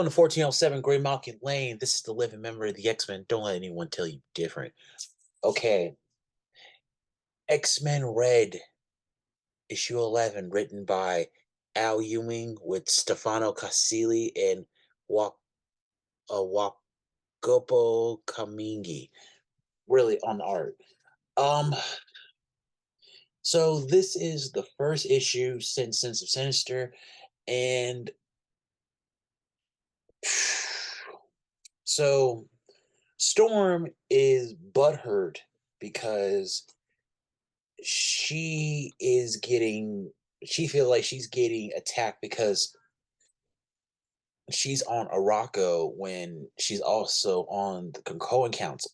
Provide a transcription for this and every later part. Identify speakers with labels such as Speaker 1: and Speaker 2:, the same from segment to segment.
Speaker 1: Welcome to 1407 Gray Malkin Lane. This is the living member of the X-Men. Don't let anyone tell you different. Okay. X-Men Red, issue 11, written by Al Ewing with Stefano Casilli and Wak- Wakopo Kamingi. Really on art. Um, so this is the first issue since Sense of Sinister, and so Storm is butthurt because she feels like she's getting attacked because she's on Arakko when she's also on the Krakoan Council,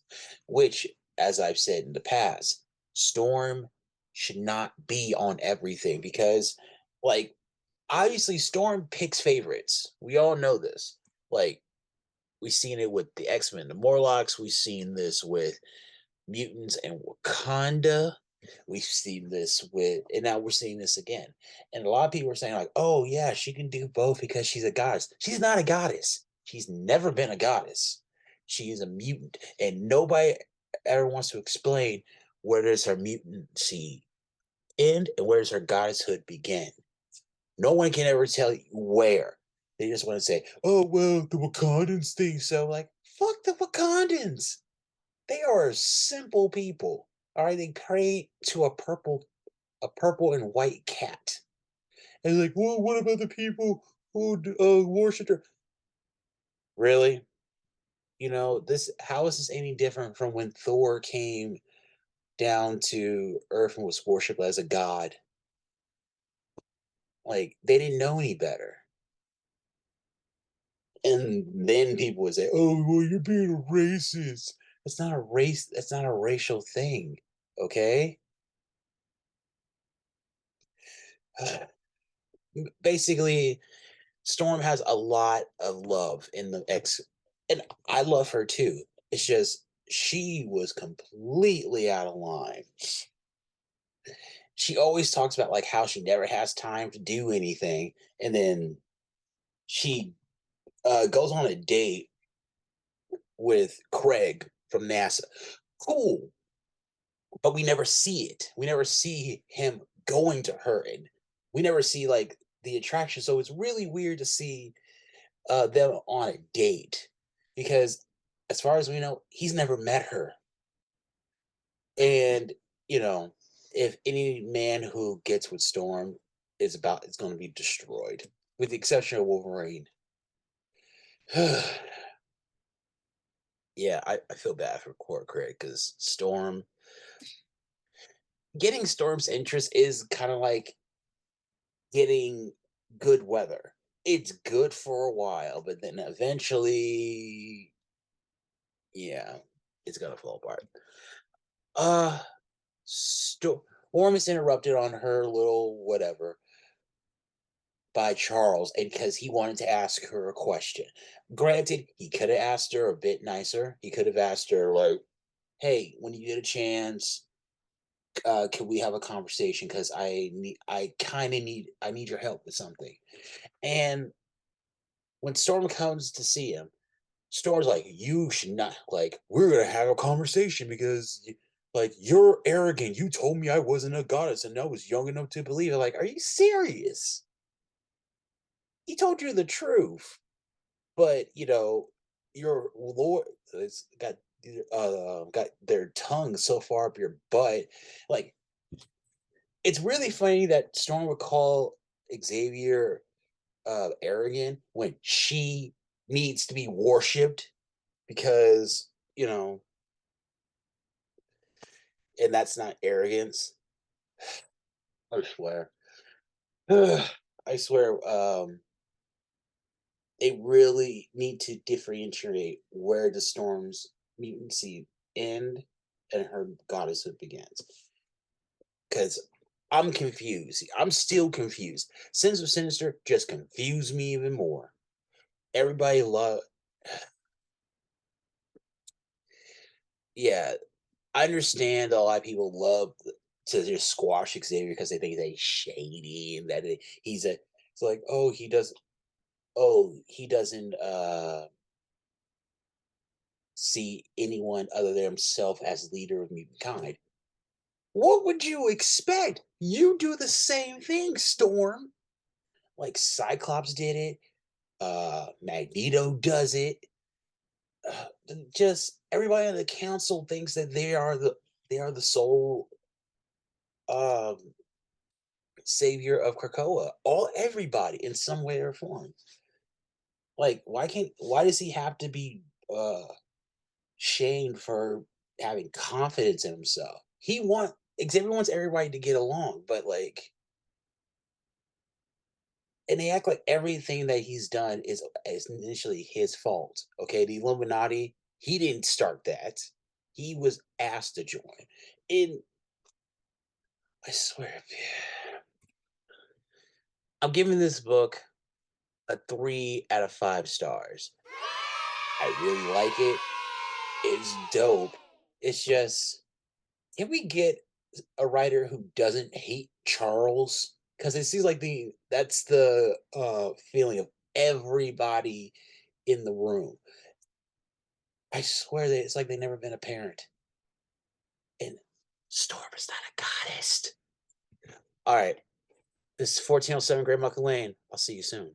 Speaker 1: which, as I've said in the past, Storm should not be on everything because, like, obviously Storm picks favorites. We all know this. Like, we've seen it with the X-Men, the Morlocks. We've seen this with mutants and Wakanda. We've seen this with, and now we're seeing this again. And a lot of people are saying, like, oh, yeah, she can do both because she's a goddess. She's not a goddess. She's never been a goddess. She is a mutant. And nobody ever wants to explain where does her mutancy end and where does her goddesshood begin. No one can ever tell you where. They just want to say, oh, well, the Wakandans think so. Like, fuck the Wakandans. They are simple people. All right, they pray to a purple and white cat. And like, well, what about the people who worship her? Really? You know, this. How is this any different from when Thor came down to Earth and was worshipped as a god? Like, they didn't know any better. And then people would say, "Oh, well, you're being a racist." That's not a race. That's not a racial thing. Okay. Basically, Storm has a lot of love in the X, and I love her too. It's just she was completely out of line. She always talks about like how she never has time to do anything, and then she goes on a date with Craig from NASA. Cool, but we never see it. We never see him going to her, and we never see like the attraction. So it's really weird to see them on a date because, as far as we know, he's never met her. And you know, if any man who gets with Storm is going to be destroyed, with the exception of Wolverine. Yeah, I feel bad for poor Craig because Storm getting Storm's interest is kind of like getting good weather. It's good for a while, but then eventually, yeah, it's gonna fall apart. Uh Storm is interrupted on her little whatever by Charles, and because he wanted to ask her a question. Granted, he could have asked her a bit nicer. He could have asked her like, "Hey, when you get a chance, can we have a conversation? Because I need your help with something." And when Storm comes to see him, Storm's like, "You should not like. We're gonna have a conversation because." Like, you're arrogant. You told me I wasn't a goddess and I was young enough to believe it. Like, are you serious? He told you the truth, but your lord has got their tongue so far up your butt. Like, it's really funny that Storm would call Xavier arrogant when she needs to be worshipped because and that's not arrogance. I swear. I swear. They really need to differentiate where the Storm's mutancy end and her goddesshood begins. Because I'm confused. I'm still confused. Sense of Sinister just confused me even more. Everybody love. Yeah, I understand a lot of people love to just squash Xavier because they think that he's shady and that he's a. It's like, oh, he does. oh, he doesn't see anyone other than himself as leader of mutant kind. What would you expect? You do the same thing, Storm. Like Cyclops did it. Magneto does it. Just everybody on the council thinks that they are the sole um, savior of Krakoa. All everybody in some way or form. Like, why does he have to be uh, shamed for having confidence in himself? Xavier wants everybody to get along, but like, and they act like everything that he's done is initially his fault. Okay, the Illuminati, he didn't start that. He was asked to join. And I swear, I'm giving this book a 3 out of 5 stars. I really like it. It's dope. It's just, can we get a writer who doesn't hate Charles? Because it seems like that's the feeling of everybody in the room. I swear that it's like they've never been a parent. And Storm is not a goddess. All right. This is 1407 Great Muckle Lane. I'll see you soon.